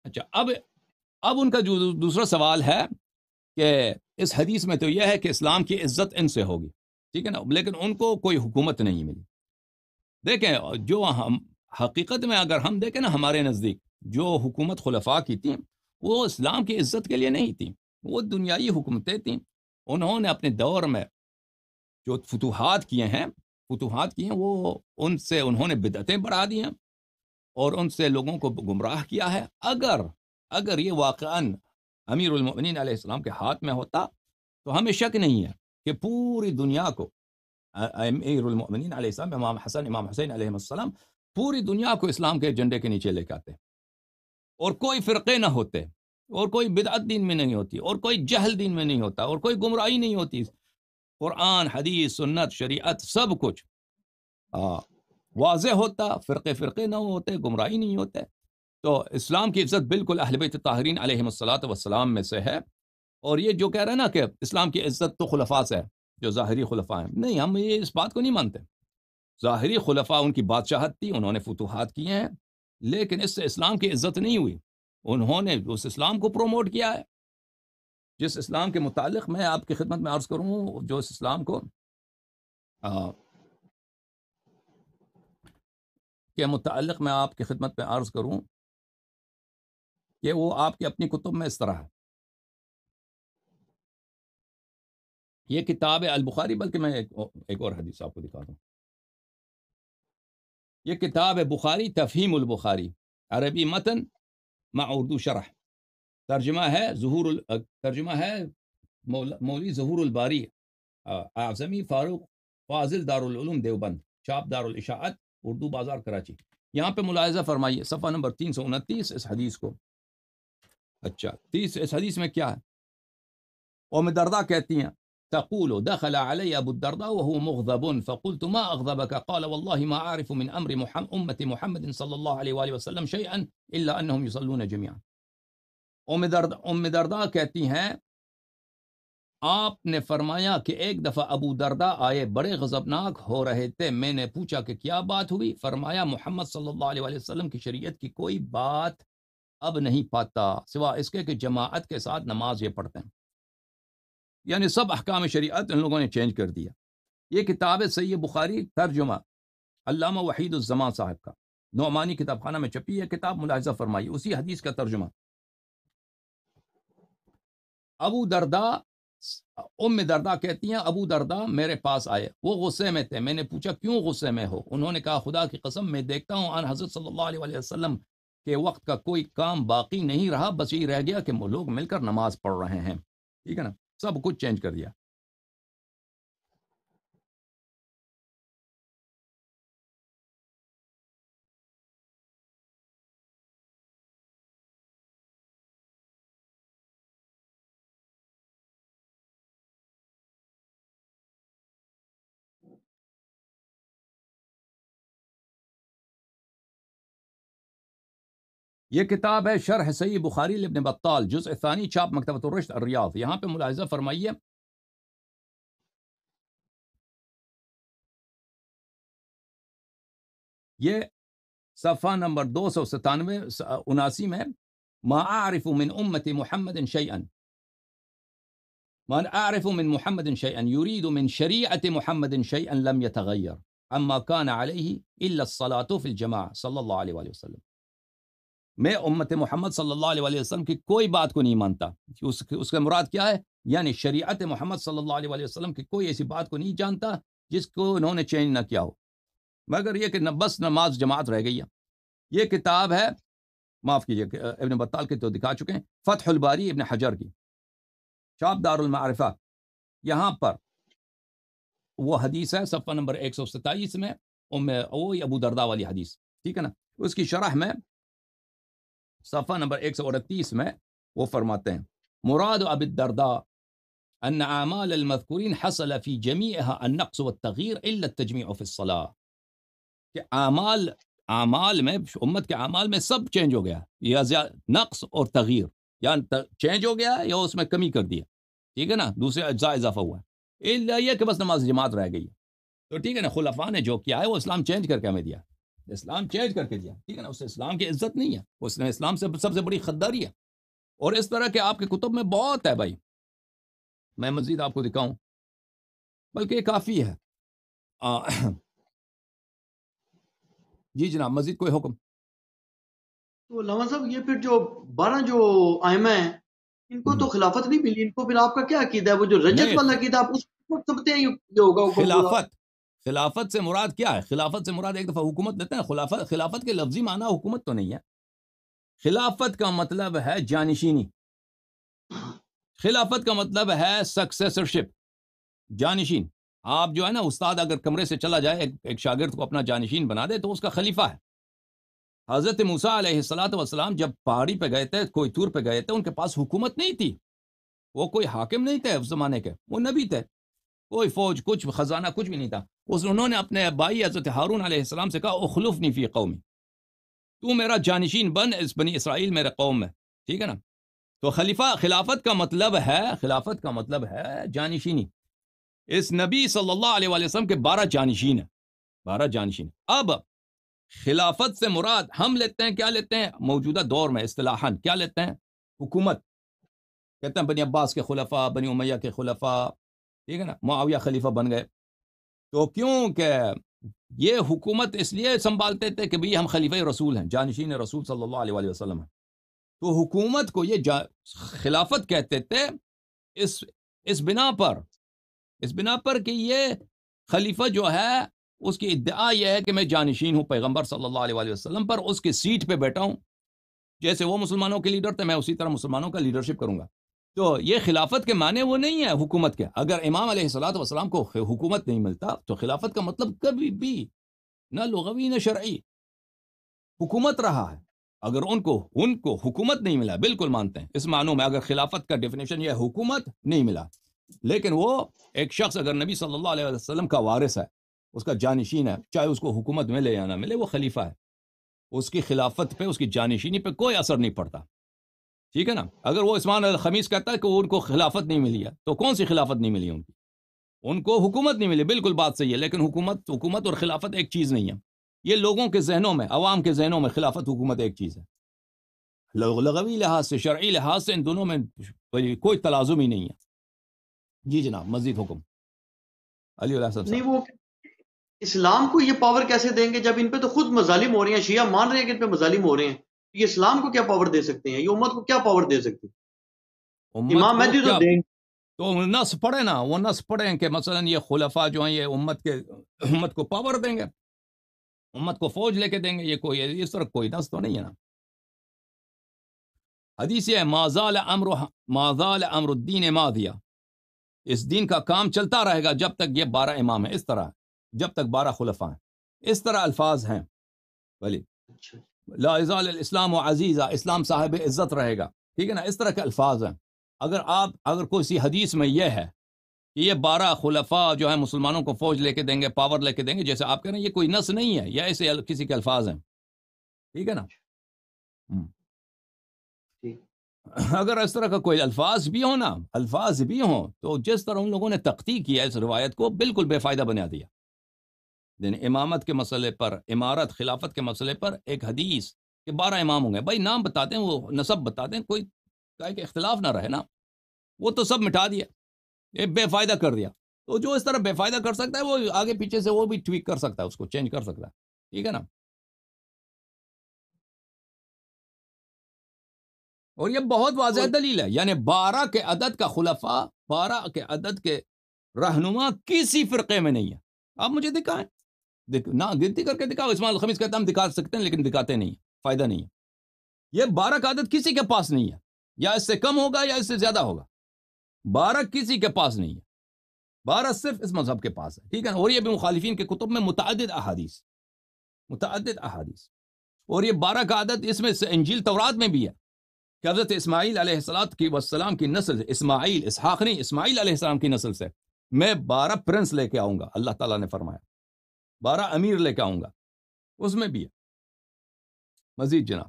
اچھا، اب ان کا جو دوسرا سوال ہے کہ اس حدیث میں تو یہ ہے کہ اسلام کی عزت ان سے ہوگی، ٹھیک ہے نا، لیکن ان کو کوئی حکومت نہیں ملی۔ دیکھیں، جو ہم حقیقت میں اگر ہم دیکھیں نا، ہمارے نزدیک جو حکومت خلفاء کی تھیں وہ اسلام کی عزت کے لیے نہیں تھیں، وہ دنیائی حکومتیں تھیں۔ انہوں نے اپنے دور میں جو فتوحات کیے ہیں وہ ان سے انہوں نے بدعتیں بڑھا دی ہیں اور ان سے لوگوں کو گمراہ کیا ہے۔ اگر یہ واقعاً امیر المؤمنین علیہ السلام کے ہاتھ میں ہوتا تو ہمیں شک نہیں ہے کہ پوری دنیا کو امیر المؤمنین علیہ السلام، امام حسین علیہ السلام، پوری دنیا کو اسلام کے جھنڈے کے نیچے لے کے آتے اور کوئی فرقے نہ ہوتے اور کوئی بدعت دین میں نہیں ہوتی اور کوئی جہل دین میں نہیں ہوتا اور کوئی گمراہی نہیں ہوتی۔ قرآن، حدیث، سنت، شریعت سب کچھ واضح ہوتا، فرقے نہ ہوتے، گمراہی نہیں ہوتے۔ تو اسلام کی عزت بالکل اہل بیت طاہرین علیہم الصلاۃ والسلام میں سے ہے۔ اور یہ جو کہہ رہے ہیں نا کہ اسلام کی عزت تو خلفاء سے ہے، جو ظاہری خلفاء ہیں، نہیں، ہم یہ اس بات کو نہیں مانتے۔ ظاہری خلفاء ان کی بادشاہت تھی، انہوں نے فتوحات کیے ہیں، لیکن اس سے اسلام کی عزت نہیں ہوئی۔ انہوں نے اس اسلام کو پروموٹ کیا ہے جس اسلام کے متعلق میں آپ کی خدمت میں عرض کروں، جو اس اسلام کو کے متعلق میں آپ کی خدمت میں عرض کروں کہ وہ آپ کی اپنی کتب میں اس طرح ہے۔ یہ کتاب ہے البخاری، بلکہ میں ایک اور حدیث آپ کو دکھا دوں۔ یہ کتاب ہے بخاری تفہیم البخاری، عربی متن مع اردو شرح، ترجمہ ہے مولوی ظہور الباری اعظمی فاروق فاضل دارالعلوم دیوبند، چاپ دارالاشاعت، اردو بازار کراچی۔ یہاں پہ ملاحظہ فرمائیے صفحہ نمبر 329 اس حدیث کو۔ اچھا، اس حدیث میں کیا ہے؟ ام درداء کہتی ہیں تقول دخل علی ابو الدرداء وهو مغضب فقلت ما اغضبك قال والله ما اعرف من امر امه محمد صلی اللہ علیہ وآلہ وسلم شيئا الا انهم يصلون جميعا۔ ام درداء کہتی ہیں آپ نے فرمایا کہ ایک دفعہ ابو درداء آئے، بڑے غضبناک ہو رہے تھے، میں نے پوچھا کہ کیا بات ہوئی؟ فرمایا محمد صلی اللہ علیہ وآلہ وسلم کی شریعت کی کوئی بات اب نہیں پاتا سوا اس کے کہ جماعت کے ساتھ نماز یہ پڑھتے ہیں، یعنی سب احکام شریعت ان لوگوں نے چینج کر دیا۔ یہ کتاب ہے صحیح بخاری، ترجمہ علامہ وحید الزمان صاحب کا، نعمانی کتاب خانہ میں چھپی ہے کتاب، ملاحظہ فرمائیے اسی حدیث کا ترجمہ۔ ام درداء کہتی ہیں ابو درداء میرے پاس آئے، وہ غصے میں تھے، میں نے پوچھا کیوں غصے میں ہو؟ انہوں نے کہا خدا کی قسم میں دیکھتا ہوں ان حضرت صلی اللہ علیہ وسلم کے وقت کا کوئی کام باقی نہیں رہا، بس یہ رہ گیا کہ لوگ مل کر نماز پڑھ رہے ہیں۔ ٹھیک ہے نا، سب کچھ چینج کر دیا۔ یہ کتاب ہے شرح صحیح بخاری لابن بطال، جزء ثانی، چاپ مکتبۃ الرشد الریاض۔ یہاں پہ ملاحظہ فرمائیے یہ صفحہ نمبر 297 میں، ما اعرف من امت محمد شیئا، ما اعرف من محمد شیئا يريد من شریعت محمد شیئا لم يتغیر عما كان علیہ الا الصلاة في الجماعة صلی اللہ علیہ وآلہ وسلم۔ میں امت محمد صلی اللہ علیہ وآلہ وسلم کی کوئی بات کو نہیں مانتا۔ اس کا مراد کیا ہے؟ یعنی شریعت محمد صلی اللہ علیہ وآلہ وسلم کی کوئی ایسی بات کو نہیں جانتا جس کو انہوں نے چینج نہ کیا ہو، مگر یہ کہ بس نماز جماعت رہ گئی ہے۔ یہ کتاب ہے، معاف کیجیے، ابن بطال کی تو دکھا چکے ہیں، فتح الباری ابن حجر کی، چاپ دار المعرفہ۔ یہاں پر وہ حدیث ہے صفحہ نمبر 127 میں، وہی ابو درداء والی حدیث، ٹھیک ہے نا۔ اس کی شرح میں صفحہ نمبر 138 میں وہ فرماتے ہیں مراد ابی الدرداء ان اعمال المذکورین حصل فی جمیعها النقص والتغییر الا التجمیع فی الصلاة، کہ اعمال میں، امت کے اعمال میں سب چینج ہو گیا، یا نقص اور تغییر، یا چینج ہو گیا یا اس میں کمی کر دیا، ٹھیک ہے نا، دوسرے اجزاء اضافہ ہوا ہے، الا یہ کہ بس نماز جماعت رہ گئی ہے۔ تو ٹھیک ہے نا، خلفاء نے جو کیا ہے وہ اسلام چینج کر کے ہمیں دیا۔ اسلام چینج کر کے دیا، ٹھیک ہے نا، اس سے اسلام کی عزت نہیں ہے، اس نے اسلام سے سب سے بڑی خداری ہے. اور اس طرح کے آپ کے کتب میں بہت ہے بھائی، میں مزید آپ کو دکھاؤں، بلکہ یہ کافی ہے. جی جناب، مزید کوئی حکم؟ تو علامہ صاحب یہ پھر جو 12 جو ائمہ ہیں ان کو تو خلافت نہیں ملی، ان کو پھر آپ کا کیا عقیدہ ہے؟ وہ جو رجت نہیں، والا عقیدہ آپ اس کو سمجھتے ہیں یہ ہوگا حکم پورا؟ خلافت سے مراد کیا ہے؟ خلافت سے مراد ایک دفعہ حکومت دیتے ہیں. خلافت کے لفظی معنی حکومت تو نہیں ہے. خلافت کا مطلب ہے جانشینی. خلافت کا مطلب ہے سکسیسرشپ، جانشین. آپ جو ہے نا، استاد اگر کمرے سے چلا جائے، ایک شاگرد کو اپنا جانشین بنا دے تو اس کا خلیفہ ہے. حضرت موسیٰ علیہ الصلوۃ والسلام جب پہاڑی پہ گئے تھے، کوئی طور پہ گئے تھے، ان کے پاس حکومت نہیں تھی، وہ کوئی حاکم نہیں تھے اس زمانے کے، وہ نبی تھے. کوئی فوج، کچھ خزانہ، کچھ بھی نہیں تھا. انہوں نے اپنے بھائی حضرت ہارون علیہ السلام سے کہا اخلفنی فی قومی، تو میرا جانشین بن اس بنی اسرائیل میرے قوم میں، ٹھیک ہے نا. تو خلافت کا مطلب ہے جانشینی. اس نبی صلی اللہ علیہ وآلہ وسلم کے 12 جانشین ہیں، 12 جانشین. اب خلافت سے مراد ہم لیتے ہیں، کیا لیتے ہیں موجودہ دور میں اصطلاحاً؟ کیا لیتے ہیں؟ حکومت. کہتے ہیں بنی عباس کے خلفاء، بنی امیہ کے خلفاء، ٹھیک ہے نا، معاویہ خلیفہ بن گئے. تو کیوں کہ یہ حکومت اس لیے سنبھالتے تھے کہ بھئی ہم خلیفہ رسول ہیں، جانشین رسول صلی اللہ علیہ وآلہ وسلم ہیں. تو حکومت کو یہ خلافت کہتے تھے اس بنا پر کہ یہ خلیفہ جو ہے اس کی ادعا یہ ہے کہ میں جانشین ہوں پیغمبر صلی اللہ علیہ وآلہ وسلم پر، اس کی سیٹ پہ بیٹھا ہوں، جیسے وہ مسلمانوں کے لیڈر تھے میں اسی طرح مسلمانوں کا لیڈرشپ کروں گا. تو یہ خلافت کے معنی وہ نہیں ہے حکومت کے. اگر امام علیہ الصلوۃ والسلام کو حکومت نہیں ملتا تو خلافت کا مطلب کبھی بھی نہ لغوی نہ شرعی حکومت رہا ہے. اگر ان کو حکومت نہیں ملا، بالکل مانتے ہیں اس معنوں میں، اگر خلافت کا ڈیفینیشن یہ حکومت نہیں ملا، لیکن وہ ایک شخص اگر نبی صلی اللہ علیہ وسلم کا وارث ہے، اس کا جانشین ہے، چاہے اس کو حکومت ملے یا نہ ملے، وہ خلیفہ ہے. اس کی خلافت پہ، اس کی جانشینی پہ کوئی اثر نہیں پڑتا، ٹھیک ہے نا. اگر وہ عثمان الخمیس کہتا ہے کہ ان کو خلافت نہیں ملی ہے، تو کون سی خلافت نہیں ملی ان کو حکومت نہیں ملی، بالکل بات صحیح ہے. لیکن حکومت اور خلافت ایک چیز نہیں ہے. یہ لوگوں کے ذہنوں میں، عوام کے ذہنوں میں خلافت حکومت ایک چیز ہے. لغوی لحاظ سے، شرعی لحاظ سے ان دونوں میں کوئی تلازم ہی نہیں ہے. جی جناب، مزید حکم. علی اللہ صاحب. نہیں، وہ اسلام کو یہ پاور کیسے دیں گے جب ان پہ تو خود مظالم ہو رہے ہیں؟ شیعہ مان رہے ہیں کہ ان پہ مظالم ہو رہے ہیں، یہ اسلام کو کیا پاور دے سکتے ہیں؟ یہ امت کو کیا پاور دے سکتے ہیں؟ امت امام کو مہدی تو کیا؟ دیں گے. تو نص پڑھے نا، وہ نص پڑھیں کہ مثلا یہ خلفاء جو ہیں یہ امت کو پاور دیں گے، امت کو فوج لے کے دیں گے. یہ کوئی اس طرح کوئی نص تو نہیں ہے نا. حدیث ہے ما زال امر الدین ماضیا، اس دین کا کام چلتا رہے گا جب تک یہ 12 امام ہیں، اس طرح جب تک 12 خلفاء ہیں، اس طرح الفاظ ہیں. ولی لا یزال الاسلام عزیزا، اسلام صاحب عزت رہے گا، ٹھیک ہے نا، اس طرح کے الفاظ ہیں. اگر کوئی حدیث میں یہ ہے کہ یہ 12 خلفاء جو ہیں مسلمانوں کو فوج لے کے دیں گے، پاور لے کے دیں گے، جیسے آپ کہہ رہے ہیں، یہ کوئی نص نہیں ہے، یا ایسے کسی کے الفاظ ہیں، ٹھیک ہے نا. اگر اس طرح کا کوئی الفاظ بھی ہوں تو جس طرح ان لوگوں نے تخطیق کیا اس روایت کو، بالکل بے فائدہ بنا دیا. یعنی امامت کے مسئلے پر، امارت خلافت کے مسئلے پر ایک حدیث کہ 12 امام ہوں گے، بھائی نام بتا دیں، وہ نسب بتا دیں، کوئی کہ اختلاف نہ رہے نا. وہ تو سب مٹا دیا، یہ بے فائدہ کر دیا. تو جو اس طرح بے فائدہ کر سکتا ہے وہ آگے پیچھے سے وہ بھی ٹویک کر سکتا ہے، اس کو چینج کر سکتا ہے، ٹھیک ہے نا. اور یہ بہت واضح دلیل ہے، یعنی 12 کے عدد کا خلفاء، 12 کے عدد کے رہنما کسی فرقے میں نہیں ہے. آپ مجھے دکھائیں، نہ گنتی کر کے دکھاؤ. اسماعیل الخمیس کہتا ہے ہم دکھا سکتے ہیں لیکن دکھاتے نہیں، فائدہ نہیں ہے. یہ 12 کا عدد کسی کے پاس نہیں ہے، یا اس سے کم ہوگا یا اس سے زیادہ ہوگا. 12 کسی کے پاس نہیں ہے، 12 صرف اس مذہب کے پاس ہے، ٹھیک ہے نا. اور یہ بھی مخالفین کے کتب میں متعدد احادیث. اور یہ 12 کا عدد اس میں انجیل تورات میں بھی ہے کہ حضرت اسماعیل علیہ السلام کی نسل، اسحاق نہیں، اسماعیل علیہ السلام کی نسل سے میں 12 پرنس لے کے آؤں گا. اللہ تعالیٰ نے فرمایا 12 امیر لے کے آؤں گا، اس میں بھی ہے. مزید جناب.